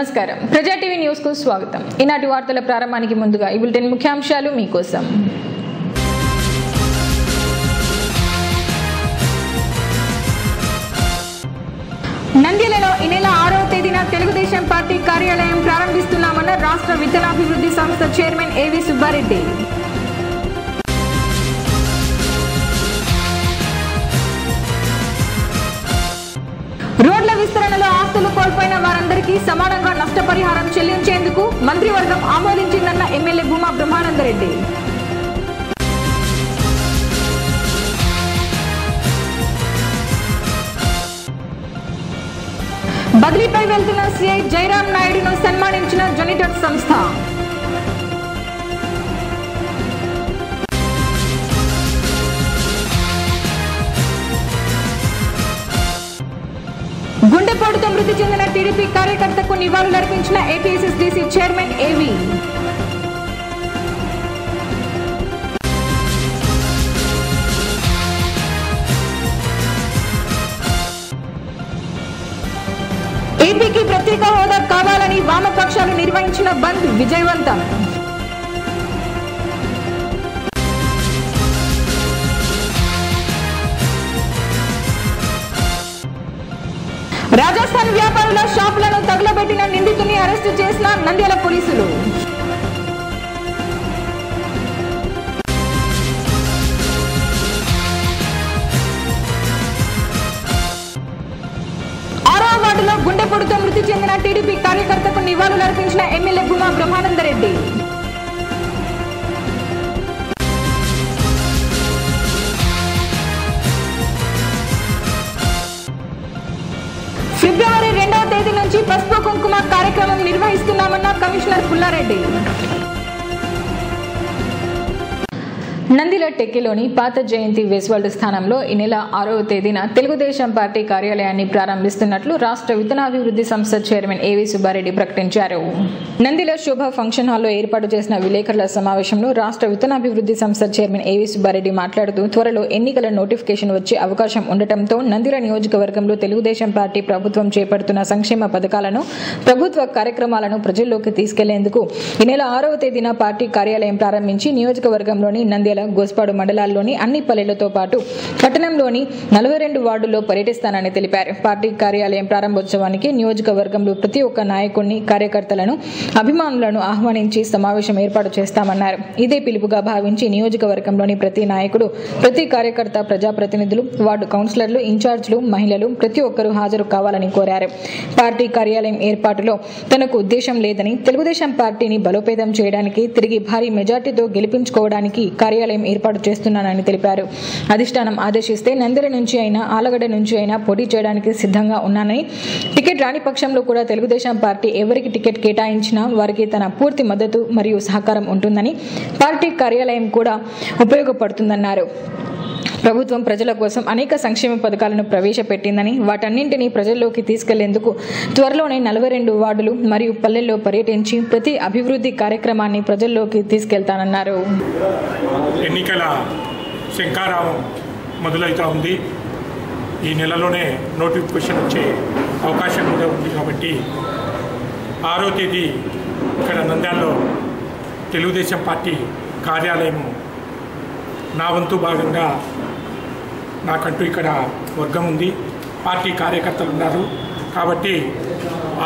నమస్కారం ప్రజా TV news కు స్వాగతం. ఈనాటి వార్తల ప్రారంభానికి ముందుగా ఈ బులెటిన్ ముఖ్యాంశాలు మీకోసం. నంద్యాలలో ఈ నెల 6వ తేదీన తెలుగుదేశం పార్టీ కార్యాలయం ప్రారంభిస్తున్నామన్న రాష్ట్ర విత్తనాభివృద్ధి సంస్థ చైర్మన్ ఏవి సుబ్బారెడ్డి. రోడ్ల విస్తరణలో ఆస్తులు కోల్పోయిన వారందరికీ సమానంగా నష్టపరిహారం చెల్లించేందుకు మంత్రివర్గం ఆమోదించిందన్న ఎమ్మెల్యే భూమా బ్రహ్మానందరెడ్డి. బదిలీపై వెళ్తున్న సిఐ జయరాం నాయుడును సన్మానించిన జొనిటెక్ సంస్థ. గుండెపోటుతో మృతి చెందిన టీడీపీ కార్యకర్తకు నివాళులర్పించిన ఏపీఎస్ఎస్డీసీ చైర్మన్ ఏవి. ఏపీకి ప్రత్యేక హోదా కావాలని వామపక్షాలు నిర్వహించిన బంద్ విజయవంతం. రాజస్థాన్ వ్యాపారుల షాపులను తగులబెట్టిన నిందితుని అరెస్టు చేసిన నంద్యాల పోలీసులు. ఆరవ వార్డులో గుండెపోటుతో మృతి చెందిన టీడీపీ కార్యకర్తకు నివాళులర్పించిన ఎమ్మెల్యే భూమా బ్రహ్మానందరెడ్డి. ఫిబ్రవరి 2వ తేదీ నుంచి పసుపు కుంకుమ కార్యక్రమం నిర్వహిస్తున్నామన్న కమిషనర్ పుల్లారెడ్డి. నందిల టెక్కిలోని పాత జయంతి వెస్వాల్డ్ స్థానంలో ఈ నెల 6వ తేదీన తెలుగుదేశం పార్టీ కార్యాలయాన్ని ప్రారంభిస్తున్నట్లు రాష్ట్ర విత్తనాభివృద్ధి సంస్థ చైర్మన్ ఏవి సుబ్బారెడ్డి ప్రకటించారు. నందిల శోభ ఫంక్షన్ హాల్లో ఏర్పాటు చేసిన విలేకరుల సమావేశంలో రాష్ట్ర విత్తనాభివృద్ధి సంస్థ చైర్మన్ ఏవి సుబ్బారెడ్డి మాట్లాడుతూ త్వరలో ఎన్నికల నోటిఫికేషన్ వచ్చే అవకాశం ఉండటంతో నందిల నియోజకవర్గంలో తెలుగుదేశం పార్టీ ప్రభుత్వం చేపడుతున్న సంక్షేమ పథకాలను ప్రభుత్వ కార్యక్రమాలను ప్రజల్లోకి తీసుకెళ్లేందుకు ఈ నెల 6వ తేదీన పార్టీ కార్యాలయం ప్రారంభించి నియోజకవర్గంలోని నంద్యాల గోస్పాడు మండలాల్లోని అన్ని పల్లెలతో పాటు పట్టణంలోని 42 వార్డుల్లో పర్యటిస్తానని తెలిపారు. పార్టీ కార్యాలయం ప్రారంభోత్సవానికి నియోజకవర్గంలో ప్రతి ఒక్క నాయకుడిని, కార్యకర్తలను, అభిమానులను ఆహ్వానించి సమావేశం ఏర్పాటు చేస్తామన్నారు. ఇదే పిలుపుగా భావించి నియోజకవర్గంలోని ప్రతి నాయకుడు, ప్రతి కార్యకర్త, ప్రజాప్రతినిధులు, వార్డు కౌన్సిలర్లు, ఇన్ఛార్జీలు, మహిళలు ప్రతి ఒక్కరూ హాజరు కావాలని కోరారు. పార్టీ కార్యాలయం ఏర్పాటులో తనకు ఉద్దేశం లేదని, తెలుగుదేశం పార్టీని బలోపేతం చేయడానికి, తిరిగి భారీ మెజార్టీతో గెలిపించుకోవడానికి కార్యాలయం ఏర్పాటు చేస్తున్నానని తెలిపారు. అధిష్టానం ఆదేశిస్తే నంద్యాల నుంచి అయినా, ఆలగడ్డ నుంచి అయినా పోటీ చేయడానికి సిద్ధంగా ఉన్నానని, టికెట్ రాని పక్షంలో కూడా తెలుగుదేశం పార్టీ ఎవరికి టికెట్ కేటాయించినా వారికి తన పూర్తి మద్దతు మరియు సహకారం ఉంటుందని, పార్టీ కార్యాలయం కూడా ఉపయోగపడుతుందన్నారు. ప్రభుత్వం ప్రజల కోసం అనేక సంక్షేమ పథకాలను ప్రవేశపెట్టిందని, వాటన్నింటినీ ప్రజల్లోకి తీసుకెళ్లేందుకు త్వరలోనే 42 వార్డులు మరియు పల్లెల్లో పర్యటించి ప్రతి అభివృద్ధి కార్యక్రమాన్ని ప్రజల్లోకి తీసుకెళ్తానన్నారు. ఎన్నికల శంకారావం మొదలవుతా ఉంది. ఈ నెలలోనే నోటిఫికేషన్ వచ్చే అవకాశం కూడా ఉంది. కాబట్టి 6వ తేదీ ఇక్కడ నంద్యాలలో తెలుగుదేశం పార్టీ కార్యాలయం నా వంతు భాగంగా నాకంటూ ఇక్కడ వర్గం ఉంది, పార్టీ కార్యకర్తలు ఉన్నారు. కాబట్టి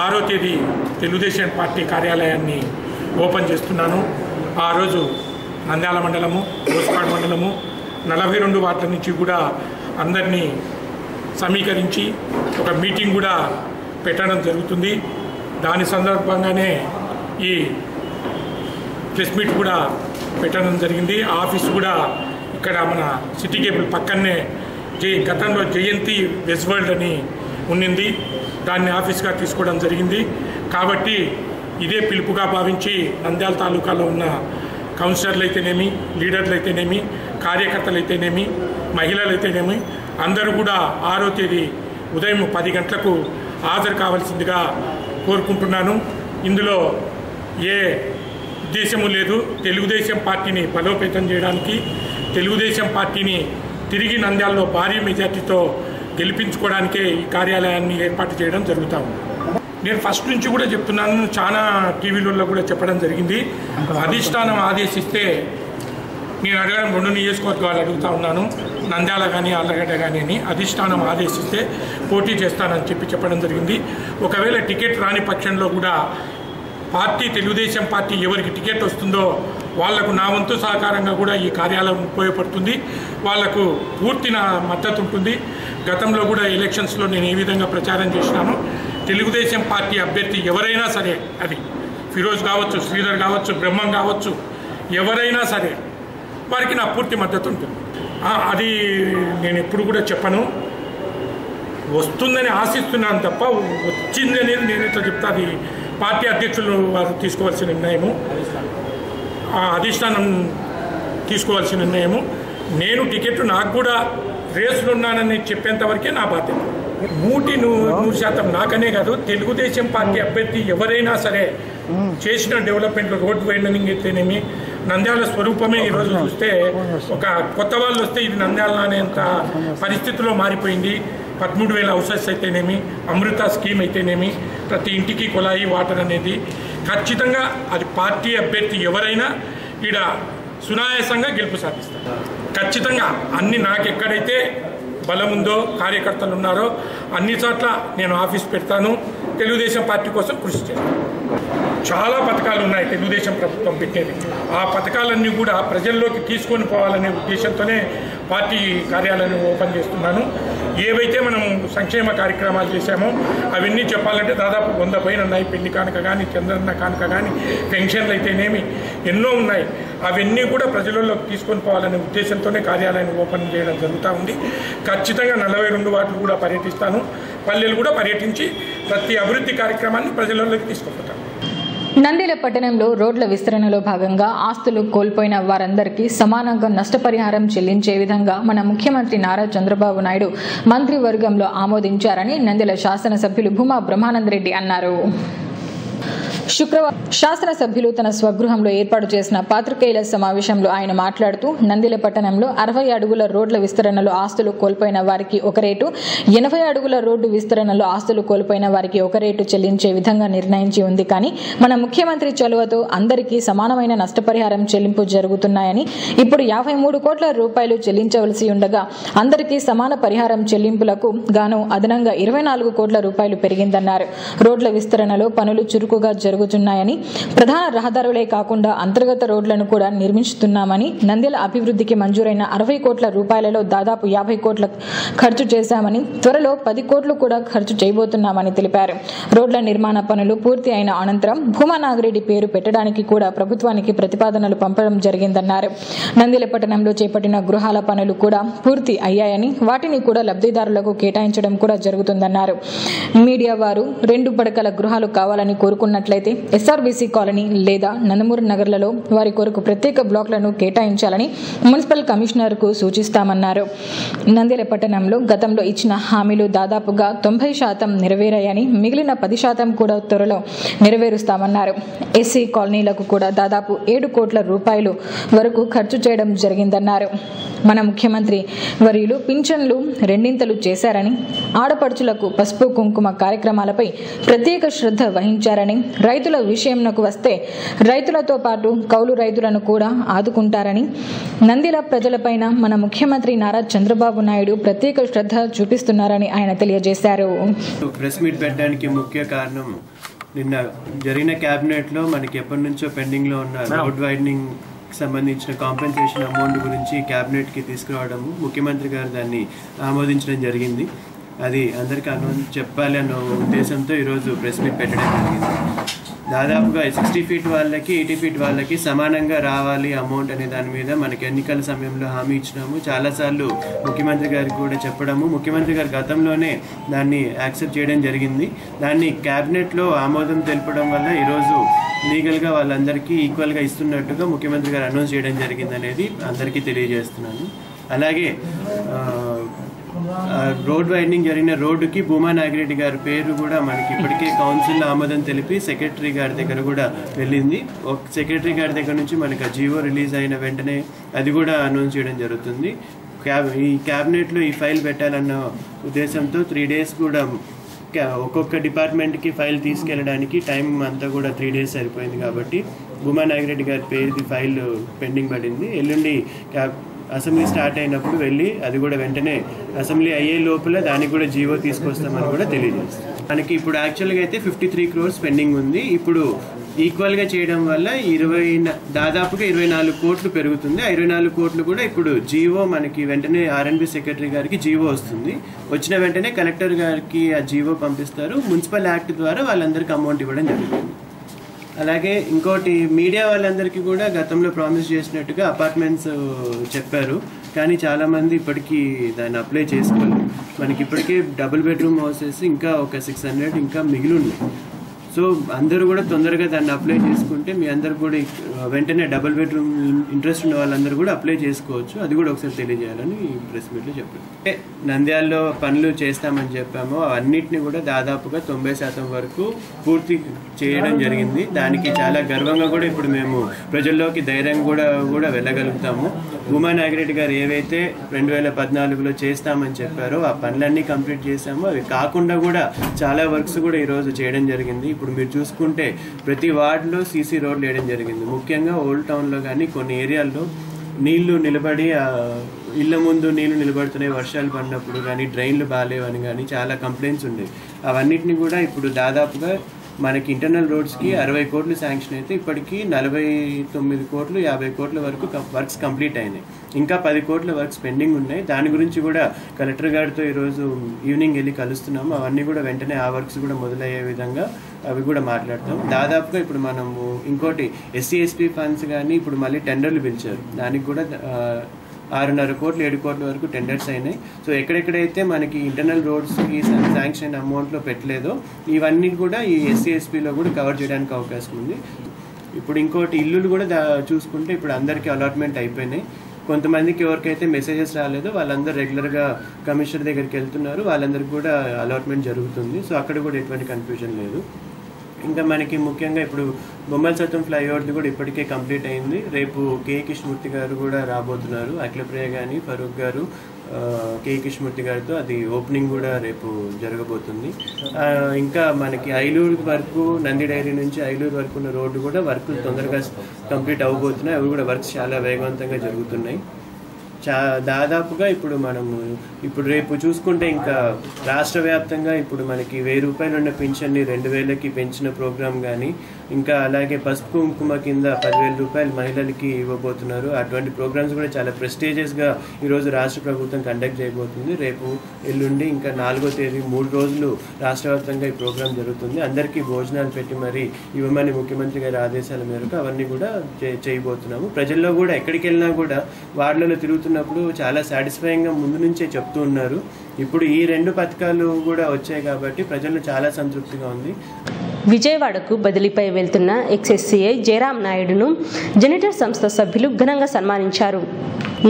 6వ తేదీ తెలుగుదేశం పార్టీ కార్యాలయాన్ని ఓపెన్ చేస్తున్నాను. ఆ రోజు నంద్యాల మండలము, గోస్పాడు మండలము 42 వార్డుల నుంచి కూడా అందరినీ సమీకరించి ఒక మీటింగ్ కూడా పెట్టడం జరుగుతుంది. దాని సందర్భంగానే ఈ ప్రెస్ మీట్ కూడా పెట్టడం జరిగింది. ఆఫీస్ కూడా ఇక్కడ మన సిటీ కేబుల్ పక్కనే గతంలో జయంతి వెస్వల్డ్ అని ఉన్నింది, దాన్ని ఆఫీస్గా తీసుకోవడం జరిగింది. కాబట్టి ఇదే పిలుపుగా భావించి నంద్యాల తాలూకాలో ఉన్న కౌన్సిలర్లు అయితేనేమి, లీడర్లు అయితేనేమి, కార్యకర్తలు అయితేనేమి, మహిళలు అయితేనేమి అందరూ కూడా 6వ తేదీ ఉదయం 10 గంటలకు హాజరు కావాల్సిందిగా కోరుకుంటున్నాను. ఇందులో ఏ ఉద్దేశము లేదు. తెలుగుదేశం పార్టీని బలోపేతం చేయడానికి, తెలుగుదేశం పార్టీని తిరిగి నంద్యాలలో భారీ మెజార్టీతో గెలిపించుకోవడానికే ఈ కార్యాలయాన్ని ఏర్పాటు చేయడం జరుగుతూ ఉంది. నేను ఫస్ట్ నుంచి కూడా చెప్తున్నాను, చాలా టీవీలలో కూడా చెప్పడం జరిగింది. అధిష్టానం ఆదేశిస్తే నేను అడగడం 2 నియోజకవర్గాలు అడుగుతా ఉన్నాను, నంద్యాల కానీ ఆళ్లగడ్డ కానీ అని. అధిష్టానం ఆదేశిస్తే పోటీ చేస్తానని చెప్పడం జరిగింది. ఒకవేళ టికెట్ రాని పక్షంలో కూడా పార్టీ తెలుగుదేశం పార్టీ ఎవరికి టికెట్ వస్తుందో వాళ్లకు నా వంతు సహకారంగా కూడా ఈ కార్యాలయం ఉపయోగపడుతుంది. వాళ్లకు పూర్తి నా మద్దతు ఉంటుంది. గతంలో కూడా ఎలక్షన్స్లో నేను ఏ విధంగా ప్రచారం చేసినాను, తెలుగుదేశం పార్టీ అభ్యర్థి ఎవరైనా సరే, అది ఫిరోజ్ కావచ్చు, శ్రీధర్ కావచ్చు, బ్రహ్మం కావచ్చు, ఎవరైనా సరే వారికి నా పూర్తి మద్దతు ఉంటుంది. అది నేను ఎప్పుడు కూడా చెప్పను, వస్తుందని ఆశిస్తున్నాను తప్ప వచ్చిందని నేను ఇట్లా చెప్తా. అది పార్టీ అధ్యక్షులు వారు తీసుకోవాల్సిన నిర్ణయము, అధిష్టానం తీసుకోవాల్సిన నిర్ణయము. నేను టికెట్ నాకు కూడా రేసులు ఉన్నానని చెప్పేంతవరకే నా బాధ్యత. 100% నాకనే కాదు, తెలుగుదేశం పార్టీ అభ్యర్థి ఎవరైనా సరే చేసిన డెవలప్మెంట్లో రోడ్ వైడనింగ్ అయితేనేమి, నంద్యాల స్వరూపమే ఈరోజు చూస్తే ఒక కొత్త వాళ్ళు వస్తే ఇది నంద్యాల అనేంత పరిస్థితిలో మారిపోయింది. 13,000 హౌసెస్ అయితేనేమి, అమృత స్కీమ్ అయితేనేమి, ప్రతి ఇంటికి కుళాయి వాటర్ అనేది ఖచ్చితంగా అది పార్టీ అభ్యర్థి ఎవరైనా ఈడ సునాయాసంగా గెలుపు సాధిస్తారు. ఖచ్చితంగా అన్ని నాకు ఎక్కడైతే బలం ఉందో, కార్యకర్తలు ఉన్నారో అన్ని చోట్ల నేను ఆఫీస్ పెడతాను. తెలుగుదేశం పార్టీ కోసం కృషి చేస్తాను. చాలా పథకాలు ఉన్నాయి తెలుగుదేశం ప్రభుత్వం పెట్టేది. ఆ పథకాలన్నీ కూడా ప్రజల్లోకి తీసుకొని పోవాలనే ఉద్దేశంతోనే పార్టీ కార్యాలయాన్ని ఓపెన్ చేస్తున్నాను. ఏవైతే మనం సంక్షేమ కార్యక్రమాలు చేశామో అవన్నీ చెప్పాలంటే దాదాపు 100 పైన ఉన్నాయి. పెళ్లి కానుక కానీ, చంద్రన్న కానుక కానీ, పెన్షన్లు అయితేనేమి ఎన్నో ఉన్నాయి. అవన్నీ కూడా ప్రజలలోకి తీసుకొని పోవాలనే ఉద్దేశంతోనే కార్యాలయాన్ని ఓపెన్ చేయడం జరుగుతూ ఉంది. ఖచ్చితంగా 42 వార్డులు కూడా పర్యటిస్తాను. పల్లెలు కూడా పర్యటించి ప్రతి అభివృద్ధి కార్యక్రమాన్ని ప్రజలలోకి తీసుకుపోతాను. నంద్యాల పట్టణంలో రోడ్ల విస్తరణలో భాగంగా ఆస్తులు కోల్పోయిన వారందరికీ సమానంగా నష్టపరిహారం చెల్లించే విధంగా మన ముఖ్యమంత్రి నారా చంద్రబాబు నాయుడు మంత్రివర్గంలో ఆమోదించారని నంద్యాల శాసనసభ్యులు భూమా బ్రహ్మానందరెడ్డి అన్నారు. శుక్రవారం శాసనసభ్యులు తన స్వగృహంలో ఏర్పాటు చేసిన పాత్రికేయుల సమావేశంలో ఆయన మాట్లాడుతూ, నంద్యాల పట్టణంలో 60 అడుగుల రోడ్ల విస్తరణలో ఆస్తులు కోల్పోయిన వారికి ఒక రేటు, 80 అడుగుల రోడ్డు విస్తరణలో ఆస్తులు కోల్పోయిన వారికి ఒక రేటు చెల్లించే విధంగా నిర్ణయించి ఉంది. కానీ మన ముఖ్యమంత్రి చొరవతో అందరికీ సమానమైన నష్టపరిహారం చెల్లింపు జరుగుతున్నాయని, ఇప్పుడు 53 కోట్ల రూపాయలు చెల్లించవలసి ఉండగా అందరికీ సమాన పరిహారం చెల్లింపులకు గాను అదనంగా 24 కోట్ల రూపాయలు పెరిగిందన్నారు. రోడ్ల విస్తరణలో పనులు చురుకుగా జరుగుతున్నాయని, ప్రధాన రహదారులే కాకుండా అంతర్గత రోడ్లను కూడా నిర్మించుతున్నామని, నంద్యాల అభివృద్ధికి మంజూరైన 60 కోట్ల రూపాయలలో దాదాపు 50 కోట్ల ఖర్చు చేశామని, త్వరలో 10 కోట్లు కూడా ఖర్చు చేయబోతున్నామని తెలిపారు. రోడ్ల నిర్మాణ పనులు పూర్తి అయిన అనంతరం భూమా నాగిరెడ్డి పేరు పెట్టడానికి కూడా ప్రభుత్వానికి ప్రతిపాదనలు పంపడం జరిగిందన్నారు. నంద్యాల పట్టణంలో చేపట్టిన గృహాల పనులు కూడా పూర్తి అయ్యాయని, వాటిని కూడా లబ్ధిదారులకు కేటాయించడం కూడా జరుగుతుందన్నారు. మీడియా వారు 2 పడకల గృహాలు కావాలని కోరుకున్నట్లయితే ఎస్ఆర్బీసీ కాలనీ లేదా నందమూరి నగర్లలో వారి కొరకు ప్రత్యేక బ్లాక్లను కేటాయించాలని మున్సిపల్ కమిషనర్ కు సూచిస్తామన్నారు. నంద్యాల పట్టణంలో గతంలో ఇచ్చిన హామీలు దాదాపుగా 90% నెరవేరాయని, మిగిలిన 10% కూడా త్వరలో నెరవేరుస్తామన్నారు. ఎస్సీ కాలనీలకు కూడా దాదాపు 7 కోట్ల రూపాయలు వరకు ఖర్చు చేయడం జరిగిందన్నారు. మన ముఖ్యమంత్రి వర్యులు పింఛన్లు 2 చేశారని, ఆడపడుచులకు పసుపు కుంకుమ కార్యక్రమాలపై ప్రత్యేక శ్రద్ధ వహించారని, రైతుల విషయంకు వస్తే రైతులతో పాటు కౌలు రైతులను కూడా ఆదుకుంటారని, నంద్యాల ప్రజలపైన మన ముఖ్యమంత్రి నారా చంద్రబాబు నాయుడు ప్రత్యేక శ్రద్ధ చూపిస్తున్నారని ఆయన తెలియజేశారు. ప్రెస్ మీట్ పెట్టడానికి ముఖ్య కారణం, నిన్న జరిగిన క్యాబినెట్ లో మనకి ఎప్పటి నుంచో పెండింగ్ లో ఉన్న రోడ్ వైడనింగ్ సంబంధించిన కాంపెన్సేషన్ అమౌంట్ గురించి క్యాబినెట్కి తీసుకురావడము, ముఖ్యమంత్రి గారు దాన్ని ఆమోదించడం జరిగింది. అది అందరికీ చెప్పాలి అన్న ఉద్దేశంతో ఈరోజు ప్రెస్ మీట్ పెట్టడం జరిగింది. దాదాపుగా 60 ఫీట్ వాళ్ళకి 80 ఫీట్ వాళ్ళకి సమానంగా రావాలి అమౌంట్ అనే దాని మీద మనకి ఎన్నికల సమయంలో హామీ ఇచ్చినాము. చాలాసార్లు ముఖ్యమంత్రి గారికి కూడా చెప్పడము, ముఖ్యమంత్రి గారు గతంలోనే దాన్ని యాక్సెప్ట్ చేయడం జరిగింది. దాన్ని క్యాబినెట్లో ఆమోదం తెలపడం వల్ల ఈరోజు లీగల్గా వాళ్ళందరికీ ఈక్వల్గా ఇస్తున్నట్టుగా ముఖ్యమంత్రి గారు అనౌన్స్ చేయడం జరిగింది అనేది అందరికీ తెలియజేస్తున్నాను. అలాగే రోడ్ వైడనింగ్ జరిగిన రోడ్డుకి భూమా నాగిరెడ్డి గారి పేరు కూడా మనకి ఇప్పటికే కౌన్సిల్లో ఆమోదం తెలిపి సెక్రటరీ గారి దగ్గర కూడా వెళ్ళింది. సెక్రటరీ గారి దగ్గర నుంచి మనకి జీవో రిలీజ్ అయిన వెంటనే అది కూడా అనౌన్స్ చేయడం జరుగుతుంది. ఈ క్యాబినెట్లో ఈ ఫైల్ పెట్టాలన్న ఉద్దేశంతో 3 days కూడా ఒక్కొక్క డిపార్ట్మెంట్కి ఫైల్ తీసుకెళ్ళడానికి టైం అంతా కూడా 3 days సరిపోయింది. కాబట్టి భూమా నాగిరెడ్డి గారి పేరుది ఫైల్ పెండింగ్ పడింది. ఎల్లుండి అసెంబ్లీ స్టార్ట్ అయినప్పుడు వెళ్ళి అది కూడా వెంటనే అసెంబ్లీ అయ్యే లోపల దానికి కూడా జీవో తీసుకొస్తామని కూడా తెలియజేస్తాం. మనకి ఇప్పుడు యాక్చువల్గా అయితే 53 crores పెండింగ్ ఉంది. ఇప్పుడు ఈక్వల్గా చేయడం వల్ల దాదాపుగా 24 కోట్లు పెరుగుతుంది. 24 కోట్లు కూడా ఇప్పుడు జీవో మనకి వెంటనే R&B సెక్రటరీ గారికి జీవో వస్తుంది. వచ్చిన వెంటనే కలెక్టర్ గారికి ఆ జీవో పంపిస్తారు. మున్సిపల్ యాక్ట్ ద్వారా వాళ్ళందరికీ అమౌంట్ ఇవ్వడం జరుగుతుంది. అలాగే ఇంకోటి, మీడియా వాళ్ళందరికీ కూడా గతంలో ప్రామిస్ చేసినట్టుగా అపార్ట్మెంట్స్ చెప్పారు, కానీ చాలామంది ఇప్పటికీ దాన్ని అప్లై చేసుకోలేదు. మనకి ఇప్పటికే డబుల్ బెడ్రూమ్ హౌసెస్ ఇంకా ఒక 600 ఇంకా మిగిలి ఉన్నాయి. సో అందరూ కూడా తొందరగా దాన్ని అప్లై చేసుకుంటే మీ అందరు కూడా వెంటనే డబుల్ బెడ్రూమ్ ఇంట్రెస్ట్ ఉన్న వాళ్ళందరూ కూడా అప్లై చేసుకోవచ్చు. అది కూడా ఒకసారి తెలియజేయాలని ప్రెస్ మీట్లో చెప్పారు. నంద్యాలలో పనులు చేస్తామని చెప్పాము, అన్నిటిని కూడా దాదాపుగా 90% వరకు పూర్తి చేయడం జరిగింది. దానికి చాలా గర్వంగా కూడా ఇప్పుడు మేము ప్రజల్లోకి ధైర్యంగా కూడా వెళ్ళగలుగుతాము. భూమా నాగిరెడ్డి గారు ఏవైతే 2014లో చేస్తామని చెప్పారో ఆ పనులన్నీ కంప్లీట్ చేశాము. అవి కాకుండా కూడా చాలా వర్క్స్ కూడా ఈరోజు చేయడం జరిగింది. ఇప్పుడు మీరు చూసుకుంటే ప్రతి వార్డులో సీసీ రోడ్లు వేయడం జరిగింది. ముఖ్యంగా ఓల్డ్ టౌన్లో కానీ కొన్ని ఏరియాల్లో నీళ్లు నిలబడి ఇళ్ల ముందు నీళ్లు నిలబడుతున్నాయి వర్షాలు పడినప్పుడు కానీ, డ్రైన్లు బాగాలేవని కానీ చాలా కంప్లైంట్స్ ఉండేవి. అవన్నిటిని కూడా ఇప్పుడు దాదాపుగా మనకి ఇంటర్నల్ రోడ్స్కి 60 కోట్లు శాంక్షన్ అయితే ఇప్పటికీ 49 కోట్లు 50 కోట్ల వరకు వర్క్స్ కంప్లీట్ అయినాయి. ఇంకా 10 కోట్ల వర్క్స్ పెండింగ్ ఉన్నాయి. దాని గురించి కూడా కలెక్టర్ గారితో ఈరోజు ఈవినింగ్ వెళ్ళి కలుస్తున్నాము. అవన్నీ కూడా వెంటనే ఆ వర్క్స్ కూడా మొదలయ్యే విధంగా అవి కూడా మాట్లాడతాం. దాదాపుగా ఇప్పుడు మనము ఇంకోటి SC/ST ఫండ్స్ కానీ ఇప్పుడు మళ్ళీ టెండర్లు పిలిచారు. దానికి కూడా 6.5 కోట్లు 7 కోట్ల వరకు టెండర్స్ అయినాయి. సో ఎక్కడెక్కడైతే మనకి ఇంటర్నల్ రోడ్స్కి శాంక్షన్ అమౌంట్లో పెట్టలేదో ఇవన్నీ కూడా ఈ SC/STలో కూడా కవర్ చేయడానికి అవకాశం ఉంది. ఇప్పుడు ఇంకోటి ఇల్లులు కూడా చూసుకుంటే ఇప్పుడు అందరికీ అలాట్మెంట్ అయిపోయినాయి. కొంతమందికి ఎవరికైతే మెసేజెస్ రాలేదో వాళ్ళందరూ రెగ్యులర్గా కమిషనర్ దగ్గరికి వెళ్తున్నారు. వాళ్ళందరికీ కూడా అలాట్మెంట్ జరుగుతుంది. సో అక్కడ కూడా ఎటువంటి కన్ఫ్యూజన్ లేదు. ఇంకా మనకి ముఖ్యంగా ఇప్పుడు బొమ్మల సత్యం ఫ్లైఓవర్ది కూడా ఇప్పటికే కంప్లీట్ అయింది. రేపు కే కృష్ణమూర్తి గారు కూడా రాబోతున్నారు. అఖిలప్రియ కానీ ఫరూక్ గారు కే కృష్ణమూర్తి గారితో అది ఓపెనింగ్ కూడా రేపు జరగబోతుంది. ఇంకా మనకి ఐలూరు వరకు నంది డైరీ నుంచి ఐలూరు వరకు ఉన్న రోడ్డు కూడా వర్క్ తొందరగా కంప్లీట్ అవ్వబోతున్నాయి. అవి కూడా వర్క్స్ చాలా వేగవంతంగా జరుగుతున్నాయి. దాదాపుగా ఇప్పుడు రేపు చూసుకుంటే ఇంకా రాష్ట్ర వ్యాప్తంగా ఇప్పుడు మనకి 1000 రూపాయలు ఉన్న పెన్షన్ని 2000కి పెంచిన ప్రోగ్రామ్ కానీ, ఇంకా అలాగే పసుపు కుంకుమ కింద 10,000 రూపాయలు మహిళలకి ఇవ్వబోతున్నారు. అటువంటి ప్రోగ్రామ్స్ కూడా చాలా ప్రెస్టీజియస్గా ఈరోజు రాష్ట్ర ప్రభుత్వం కండక్ట్ చేయబోతుంది. రేపు ఎల్లుండి ఇంకా 4వ తేదీ 3 రోజులు రాష్ట్ర వ్యాప్తంగా ఈ ప్రోగ్రామ్ జరుగుతుంది. అందరికీ భోజనాలు పెట్టి మరి ఇవ్వమని ముఖ్యమంత్రి గారి ఆదేశాల మేరకు అవన్నీ కూడా చేయబోతున్నాము. ప్రజల్లో కూడా ఎక్కడికి వెళ్ళినా కూడా వార్డులలో తిరుగుతున్నప్పుడు చాలా సాటిస్ఫైయింగ్గా ముందు నుంచే చెప్తూ ఉన్నారు. ఇప్పుడు ఈ 2 పథకాలు కూడా వచ్చాయి కాబట్టి ప్రజలు చాలా సంతృప్తిగా ఉంది. విజయవాడకు బదిలీపై వెళ్తున్న ఎక్స్ఎస్సీఐ జయరాం నాయుడును జెనిటర్ సంస్థ సభ్యులు ఘనంగా సన్మానించారు.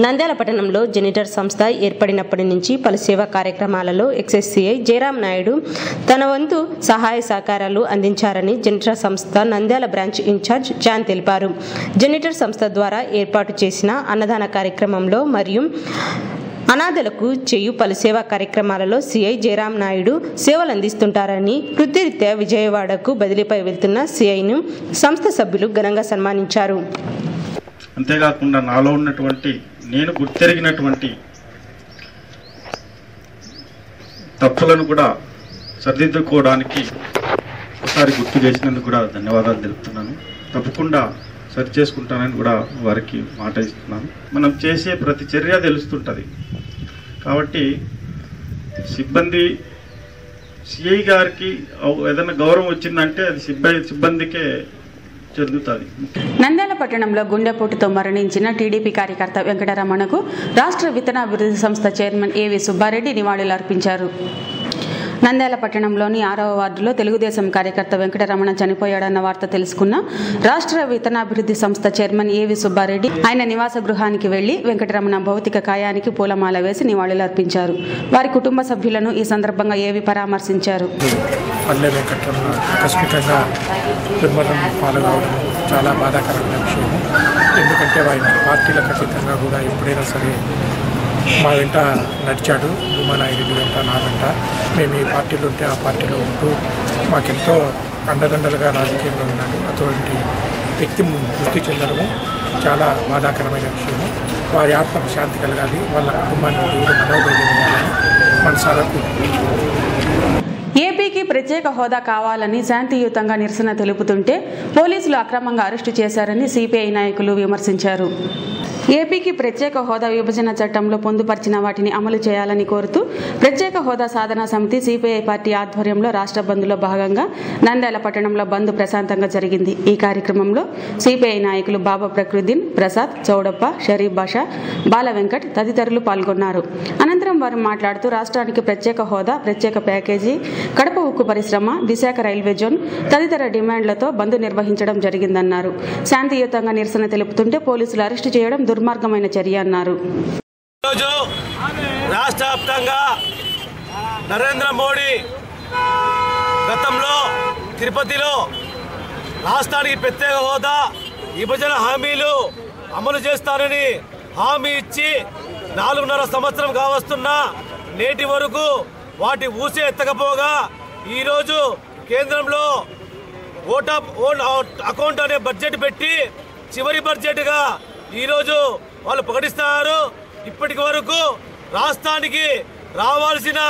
నంద్యాల పట్టణంలో జెనిటర్ సంస్థ ఏర్పడినప్పటి నుంచి పలు సేవా కార్యక్రమాలలో ఎక్స్ఎస్సీఐ జయరాం నాయుడు తన వంతు సహాయ సహకారాలు అందించారని జెనిటర్ సంస్థ నంద్యాల బ్రాంచ్ ఇన్ఛార్జ్ జాన్ తెలిపారు. జెనిటర్ సంస్థ ద్వారా ఏర్పాటు చేసిన అన్నదాన కార్యక్రమంలో మరియు అనాథలకు చేయు పలు సేవా కార్యక్రమాలలో సిఐ జయరాం నాయుడు సేవలు అందిస్తుంటారని వృత్తిరీత్యా విజయవాడకు బదిలీపై వెళ్తున్న సిఐను సంస్థ సభ్యులు ఘనంగా సన్మానించారు. అంతేకాకుండా నాలో ఉన్నటువంటి నేను గుర్తెరిగినటువంటి తప్పులను కూడా సరిదిద్దుకోవడానికి ఒకసారి గుర్తు చేసినందుకు కూడా ధన్యవాదాలు తెలుపుతున్నాను. తప్పకుండా సరి చేసుకుంటానని కూడా వారికి మాట ఇస్తున్నాను. మనం చేసే ప్రతి చర్య తెలుస్తుంటుంది కాబట్టి సిబ్బంది సిఐ గారికి ఏదైనా గౌరవం వచ్చిందంటే అది సిబ్బందికే చెందుతుంది. నంద్యాల పట్టణంలో గుండెపోటుతో మరణించిన టీడీపీ కార్యకర్త వెంకటరమణకు రాష్ట్ర విత్తనాభివృద్ధి సంస్థ చైర్మన్ ఏవి సుబ్బారెడ్డి నివాళులు అర్పించారు. నంద్యాల పట్టణంలోని 6వ వార్డులో తెలుగుదేశం కార్యకర్త వెంకటరమణ చనిపోయాడన్న వార్త తెలుసుకున్న రాష్ట్ర విత్తనాభివృద్ధి సంస్థ చైర్మన్ ఏవి సుబ్బారెడ్డి ఆయన నివాస గృహానికి వెళ్లి వెంకటరమణ భౌతిక కాయానికి పూలమాల వేసి నివాళులు అర్పించారు. వారి కుటుంబ సభ్యులను ఈ సందర్భంగా ఏవి పరామర్శించారు. చాలా బాధాకరమైన విషయం. ఎందుకంటే ఆయన పార్టీలకు అతీతంగా కూడా ఎప్పుడైనా సరే మా వెంట నడిచాడు. భూమానాయుడు వెంట, నా వెంట. మేము ఈ పార్టీలో ఉంటే ఆ పార్టీలో ఉంటూ మాకెంతో అండదండలుగా రాజకీయంలో ఉన్నాడు. అటువంటి వ్యక్తి మృతి చెందడము చాలా బాధాకరమైన విషయము. వారి ఆత్మకు శాంతి కలగాలి, వాళ్ళ కుటుంబానికి దేవుడు మనోధైర్యం ఇవ్వాలని మనసారా ఏపీకి ప్రత్యేక హోదా కావాలని శాంతియుతంగా నిరసన తెలుపుతుంటే పోలీసులు అక్రమంగా అరెస్టు చేశారని సిపిఐ నాయకులు విమర్శించారు. ఏపీకి ప్రత్యేక హోదా విభజన చట్టంలో పొందుపరిచిన వాటిని అమలు చేయాలని కోరుతూ ప్రత్యేక హోదా సాధనా సమితి సిపిఐ పార్టీ ఆధ్వర్యంలో రాష్ట్ర బంద్లో భాగంగా నంద్యాల పట్టణంలో బంద్ ప్రశాంతంగా జరిగింది. ఈ కార్యక్రమంలో సిపిఐ నాయకులు బాబా ప్రకృద్దీన్, ప్రసాద్, చౌడప్ప, షరీఫ్ బాషా, బాల వెంకట్ తదితరులు పాల్గొన్నారు. అనంతరం వారు మాట్లాడుతూ రాష్ట్రానికి ప్రత్యేక హోదా, ప్రత్యేక ప్యాకేజీ, కడప ఉక్కు పరిశ్రమ, విశాఖ రైల్వే జోన్ తదితర డిమాండ్లతో బంద్ నిర్వహించడం జరిగిందన్నారు. శాంతియుతంగా నిరసన తెలుపుతుంటే పోలీసులు అరెస్టు చేయడం దుర్మార్గమైన చర్య అన్నారు. రాష్ట్ర వ్యాప్తంగా నరేంద్ర మోడీ గతంలో తిరుపతిలో రాష్ట్రానికి ప్రత్యేక హోదా, విభజన హామీలు అమలు చేస్తానని హామీ ఇచ్చి 4.5 సంవత్సరం కావస్తున్నా నేటి వరకు వాటి ఊసే ఎత్తకపోగా ఈరోజు కేంద్రంలో ఓన్ అకౌంట్ అనే బడ్జెట్ పెట్టి చివరి బడ్జెట్గా ఈరోజు వాళ్ళు ప్రకటిస్తున్నారు. ఇప్పటి వరకు రాష్ట్రానికి రావాల్సిన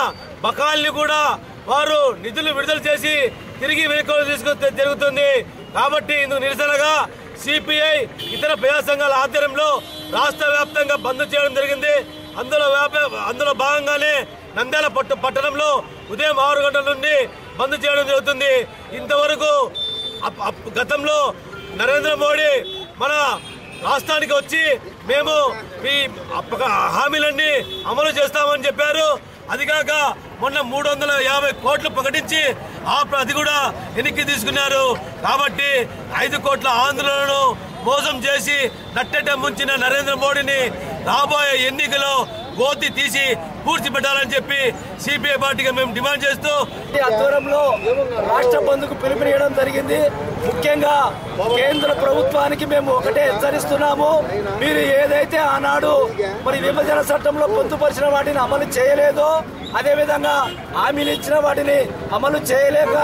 బకాయిల్ని కూడా వారు నిధులు విడుదల చేసి తిరిగి వెనుకలు తీసుకు జరుగుతుంది. కాబట్టి ఇందుకు నిరసనగా సిపిఐ ఇతర ప్రజా సంఘాల ఆధ్వర్యంలో రాష్ట్ర వ్యాప్తంగా బంద్ చేయడం జరిగింది. అందులో భాగంగానే నంద్యాల పట్టణంలో ఉదయం 6 గంటల నుండి బంద్ చేయడం జరుగుతుంది. ఇంతవరకు గతంలో నరేంద్ర మోడీ మన రాష్ట్రానికి వచ్చి మేము ఈ హామీలన్నీ అమలు చేస్తామని చెప్పారు. అదిగాక మొన్న 350 కోట్లు ప్రకటించి అది కూడా వెనక్కి తీసుకున్నారు. కాబట్టి 5 కోట్ల ఆంధ్రులను మోసం చేసి నట్టెట ముంచిన నరేంద్ర మోడీని రాబోయే ఎన్నికలో గోతి తీసి పూడ్చిపెట్టాలని చెప్పి సిపిఐ పార్టీగా మేము డిమాండ్ చేస్తూ ఆధ్వర్యంలో రాష్ట్ర బంద్కు పిలుపునియడం జరిగింది. ముఖ్యంగా కేంద్ర ప్రభుత్వానికి మేము ఒకటే హెచ్చరిస్తున్నాము. మీరు ఏదైతే ఆనాడు మరి విభజన చట్టంలో పొందుపరిచిన వాటిని అమలు చేయలేదో, అదేవిధంగా హామీలు ఇచ్చిన వాటిని అమలు చేయలేక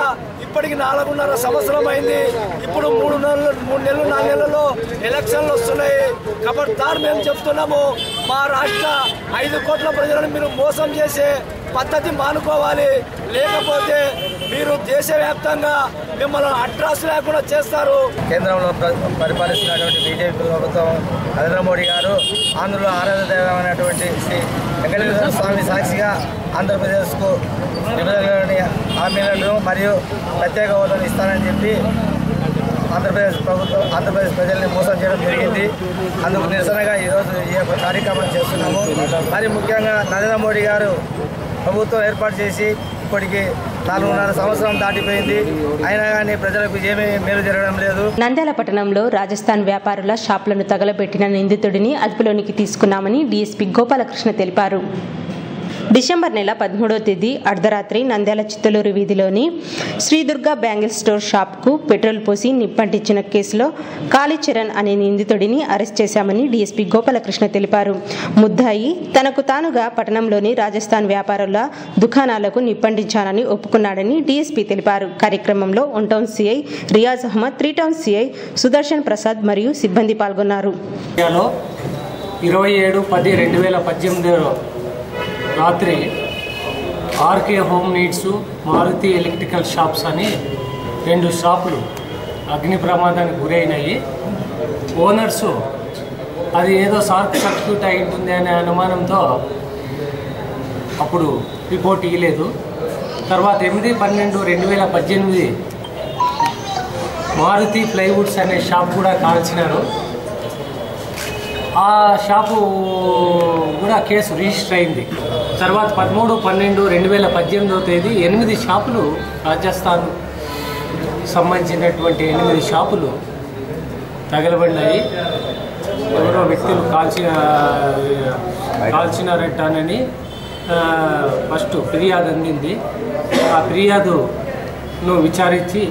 ఇప్పటికి 4.5 సంవత్సరం అయింది. ఇప్పుడు 3 నెలలు 4 నెలల్లో ఎలక్షన్లు వస్తున్నాయి. కాబట్టి మేము చెప్తున్నాము, మా రాష్ట్ర 5 కోట్ల ప్రజలను మీరు మోసం చేసే పద్ధతి మానుకోవాలి. లేకపోతే మీరు దేశవ్యాప్తంగా మిమ్మల్ని అడ్రస్ లేకుండా చేస్తారు. కేంద్రంలో పరిపాలిస్తున్నటువంటి బీజేపీ ప్రభుత్వం నరేంద్ర మోడీ గారు ఆంధ్రలో ఆరాధన దైవమైనటువంటి శ్రీ వెంకటేశ్వర స్వామి సాక్షిగా ఆంధ్రప్రదేశ్కు విభజనలోని హామీలను మరియు ప్రత్యేక హోదాను ఇస్తానని చెప్పి ఆంధ్రప్రదేశ్ ప్రజల్ని మోసం చేయడం జరిగింది. అందుకు నిరసనగా ఈరోజు ఈ యొక్క కార్యక్రమం చేస్తున్నాము. మరి ముఖ్యంగా నరేంద్ర మోడీ గారు ప్రభుత్వం ఏర్పాటు చేసి ఇప్పటికి 4.5 సంవత్సరం దాటిపోయింది. అయినా కానీ ప్రజలకు ఏమీ మేలు జరగడం లేదు. నంద్యాల పట్టణంలో రాజస్థాన్ వ్యాపారుల షాపులను తగలబెట్టిన నిందితుడిని అదుపులోనికి తీసుకున్నామని డీఎస్పీ గోపాలకృష్ణ తెలిపారు. డిసెంబర్ నెల 13వ తేదీ అర్ధరాత్రి నంద్యాల చిత్తలూరు వీధిలోని శ్రీదుర్గా బ్యాంగిల్ స్టోర్ షాప్కు పెట్రోల్ పోసి నిప్పంటించిన కేసులో కాళీచరణ్ అనే నిందితుడిని అరెస్ట్ చేశామని డీఎస్పీ గోపాలకృష్ణ తెలిపారు. ముద్దాయి తనకు తానుగా పట్టణంలోని రాజస్థాన్ వ్యాపారుల దుకాణాలకు నిప్పంటించానని ఒప్పుకున్నాడని డీఎస్పీ తెలిపారు. కార్యక్రమంలో 1 town CI Riyaz Ahmed, 3 town CI Sudarshan Prasad మరియు సిబ్బంది పాల్గొన్నారు. 27/10/2018 రాత్రి RK home needs, Maruti electrical shops అని 2 షాపులు అగ్ని ప్రమాదానికి గురైనాయి. ఓనర్సు అది ఏదో షార్ట్ సర్క్యూట్ అయి ఉంటుంది అనే అనుమానంతో అప్పుడు రిపోర్ట్ ఇవ్వలేదు. తర్వాత 8/12/2018 మారుతి ప్లైవుడ్స్ అనే షాప్ కూడా కాల్చినారు. ఆ షాపు కూడా కేసు రిజిస్టర్ అయింది. తర్వాత 13/12/2018 తేదీ 8 షాపులు రాజస్థాన్ సంబంధించినటువంటి 8 షాపులు తగలబడినాయి. ఎవరో వ్యక్తులు కాల్చినారని ఫస్ట్ ఫిర్యాదు అందింది. ఆ ఫిర్యాదును విచారించి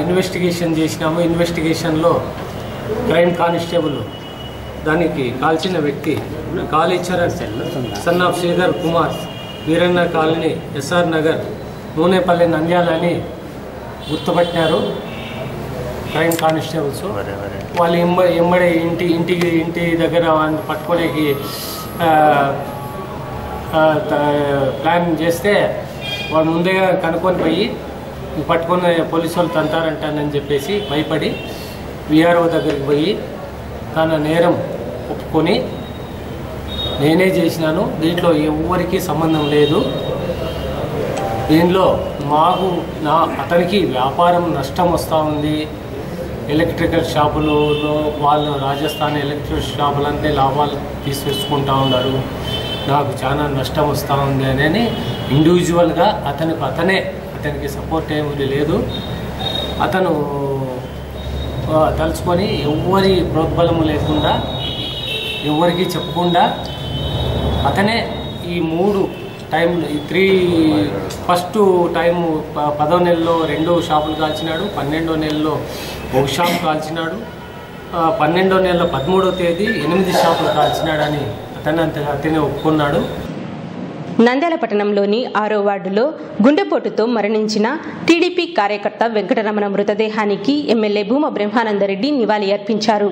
ఇన్వెస్టిగేషన్ చేసినాము. ఇన్వెస్టిగేషన్లో క్రైమ్ కానిస్టేబుల్ దానికి కాల్చిన వ్యక్తి Kalicharan son of Sridhar Kumar Veeranna colony SR Nagar Nunepalli Nandyal అని గుర్తుపట్టినారు క్రైమ్ కానిస్టేబుల్స్. వాళ్ళు ఎంబడి ఇంటి దగ్గర వాళ్ళని పట్టుకోలేకి ప్లాన్ చేస్తే వాళ్ళు ముందేగా కనుక్కొని పోయి పట్టుకొని పోలీసు వాళ్ళు తంతారంటానని చెప్పేసి భయపడి విఆర్ఓ దగ్గరికి పోయి తన నేరం ఒప్పుకొని నేనే చేసినాను, దీంట్లో ఎవరికి సంబంధం లేదు, దీనిలో అతనికి వ్యాపారం నష్టం వస్తూ ఉంది, ఎలక్ట్రికల్ షాపులలో వాళ్ళు రాజస్థాన్ ఎలక్ట్రికల్ షాపులంటే లాభాలు తీసుకొచ్చుకుంటూ ఉన్నారు, నాకు చాలా నష్టం వస్తూ ఉంది అని ఇండివిజువల్గా అతనికి సపోర్ట్ ఏమీ లేదు. అతను తలుచుకొని ఎవరి ప్రోద్బలము లేకుండా ఎవరికి చెప్పకుండా అతనే ఈ 3 టైంలు ఫస్ట్ టైము 10వ నెలలో 2 షాపులు కాల్చినాడు, 12వ నెలలో 1 షాపు కాల్చినాడు, 12వ నెలలో 13వ తేదీ 8 షాపులు కాల్చినాడని అతనే ఒప్పుకున్నాడు. నంద్యాల పట్టణంలోని 6వ వార్డులో గుండెపోటుతో మరణించిన టీడీపీ కార్యకర్త వెంకటరమణ మృతదేహానికి ఎమ్మెల్యే భూమా బ్రహ్మానందరెడ్డి నివాళి అర్పించారు.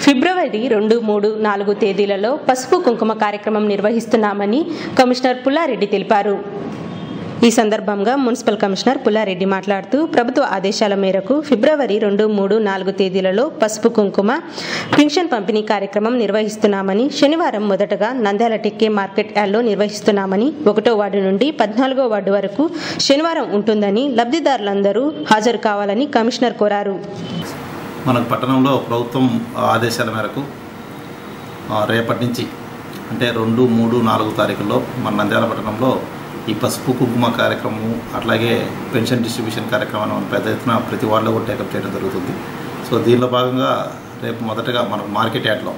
ఫిబ్రవరి 2, 3, 4 తేదీలలో పసుపు కుంకుమ కార్యక్రమం నిర్వహిస్తున్నామని కమిషనర్ పుల్లారెడ్డి తెలిపారు. ఈ సందర్భంగా మున్సిపల్ కమిషనర్ పుల్లారెడ్డి మాట్లాడుతూ ప్రభుత్వ ఆదేశాల మేరకు ఫిబ్రవరి 2, 3, 4 తేదీలలో పసుపు కుంకుమ పింఛన్ పంపిణీ కార్యక్రమం నిర్వహిస్తున్నామని, శనివారం మొదటగా నంద్యాల టెక్కే మార్కెట్ యార్డ్లో నిర్వహిస్తున్నామని, 1వ వార్డు నుండి 14వ వార్డు వరకు శనివారం ఉంటుందని లబ్ధిదారులందరూ హాజరు కావాలని కమిషనర్ కోరారు. మనకు పట్టణంలో ప్రభుత్వం ఆదేశాల మేరకు రేపటి నుంచి అంటే 2, 3, 4 తారీఖుల్లో మన నంద్యాల పట్టణంలో ఈ పసుపు కుంకుమ కార్యక్రమం అట్లాగే పెన్షన్ డిస్ట్రిబ్యూషన్ కార్యక్రమాన్ని పెద్ద ఎత్తున ప్రతి వార్డులో కూడా టేకప్ చేయడం జరుగుతుంది. సో దీనిలో భాగంగా రేపు మొదటగా మనకు మార్కెట్ యార్డ్లో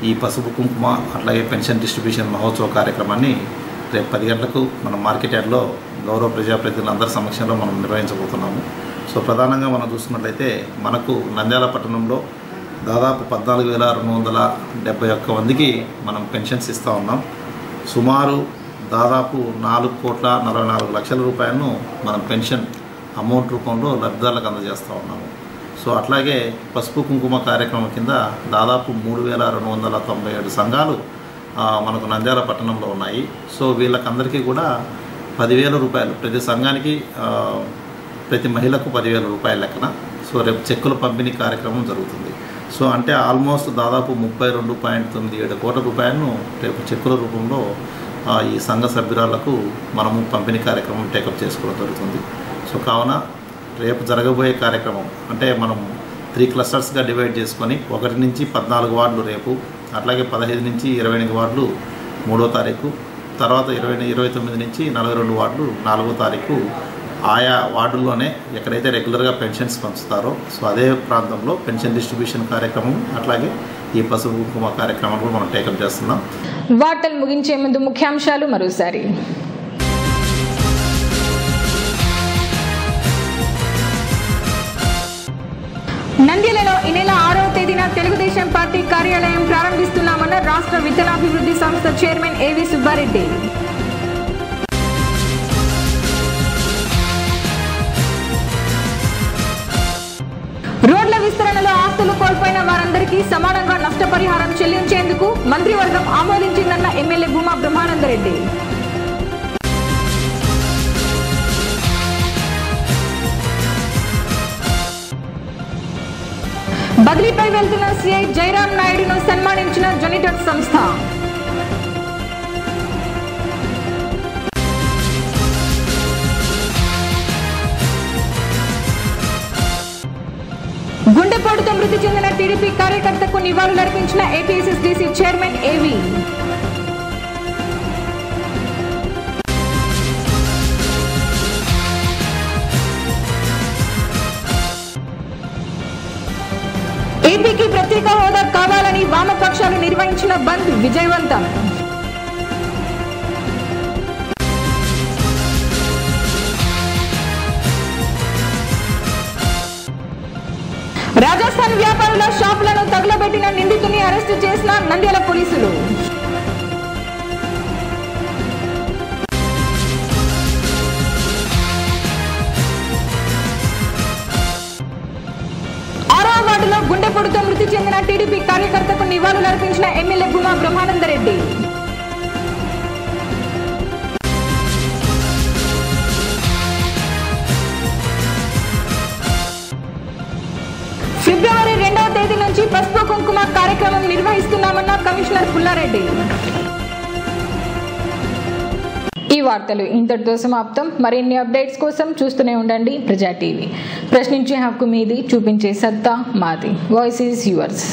ఈ పసుపు కుంకుమ అట్లాగే పెన్షన్ డిస్ట్రిబ్యూషన్ మహోత్సవ కార్యక్రమాన్ని రేపు 10 గంటలకు మనం మార్కెట్ యార్డ్లో గౌరవ ప్రజాప్రతినిధులందరి సమక్షంలో మనం నిర్వహించబోతున్నాము. సో ప్రధానంగా మనం చూసుకున్నట్లయితే మనకు నంద్యాల పట్టణంలో దాదాపు 14,271 మందికి మనం పెన్షన్స్ ఇస్తూ ఉన్నాం. సుమారు దాదాపు 4,44,00,000 రూపాయలను మనం పెన్షన్ అమౌంట్ రూపంలో లబ్ధిదారులకు అందజేస్తూ ఉన్నాము. సో అట్లాగే పసుపు కుంకుమ కార్యక్రమం కింద దాదాపు 3,297 సంఘాలు మనకు నంద్యాల పట్టణంలో ఉన్నాయి. సో వీళ్ళకందరికీ కూడా 10,000 రూపాయలు ప్రతి సంఘానికి ప్రతి మహిళకు 10,000 రూపాయల లెక్కన సో రేపు చెక్కుల పంపిణీ కార్యక్రమం జరుగుతుంది. సో అంటే ఆల్మోస్ట్ దాదాపు 32.97 కోట్ల రూపాయలను రేపు చెక్కుల రూపంలో ఈ సంఘ సభ్యురాలకు మనము పంపిణీ కార్యక్రమం టేకప్ చేసుకోవడం జరుగుతుంది. సో కావున రేపు జరగబోయే కార్యక్రమం అంటే మనం 3 క్లస్టర్స్గా డివైడ్ చేసుకొని 1 నుంచి 14 వార్డులు రేపు, అట్లాగే 15 నుంచి 28 వార్డులు 3వ తారీఖు, తర్వాత 29 నుంచి 42 వార్డులు 4వ తారీఖు ఆయా వార్డుల్లోనే ఎక్కడైతే రెగ్యులర్గా పెన్షన్స్ పంచుతారో సో అదే ప్రాంతంలో పెన్షన్ డిస్ట్రిబ్యూషన్ కార్యక్రమం అట్లాగే ఈ పసుపు కుంకుమ కార్యక్రమాలు కూడా మనం టేకప్ చేస్తున్నాం. వార్తలు ముగించే ముందు ముఖ్యాంశాలు మరోసారి. నంద్యాలలో ఈ నెల 6వ తేదీన తెలుగుదేశం పార్టీ కార్యాలయం ప్రారంభిస్తున్నామన్న రాష్ట్ర విత్తనాభివృద్ధి సంస్థ చైర్మన్ ఏవి సుబ్బారెడ్డి. రోడ్ల విస్తరణలో ఆస్తులు కోల్పోయిన వారందరికీ సమానంగా నష్టపరిహారం చెల్లించేందుకు మంత్రివర్గం ఆమోదించిందన్న ఎమ్మెల్యే భూమా బ్రహ్మానందరెడ్డి. బదిలీపై వెళ్తున్న సిఐ జయరాం నాయుడును సన్మానించిన జెనిటర్ సంస్థ. గుండెపోటుతో మృతి చెందిన టీడీపీ కార్యకర్తకు నివాళులర్పించిన ఏపీఎస్ఎస్డీసీ చైర్మన్ ఏవి. ఏపీకి ప్రత్యేక హోదా కావాలని వామపక్షాలు నిర్వహించిన బంద్ విజయవంతం. రాజస్థాన్ వ్యాపారుల షాపులను తగులబెట్టిన నిందితుని అరెస్టు చేసిన నంద్యాల పోలీసులు. వార్డులో గుండెపోటుతో మృతి చెందిన టీడీపీ కార్యకర్తకు నివాళులర్పించిన ఎమ్మెల్యే భూమా బ్రహ్మానందరెడ్డి. ఫిబ్రవరి 2వ తేదీ నుంచి పసుపు కుంకుమ కార్యక్రమం నిర్వహిస్తున్నామన్న కమిషనర్ పుల్లారెడ్డి. ఈ వార్తలు ఇంతటితో సమాప్తం. మరిన్ని అప్డేట్స్ కోసం చూస్తూనే ఉండండి ప్రజా టీవీ. ప్రశ్నించే హక్కు మీది, చూపించే సత్తా మాది. Voice is yours.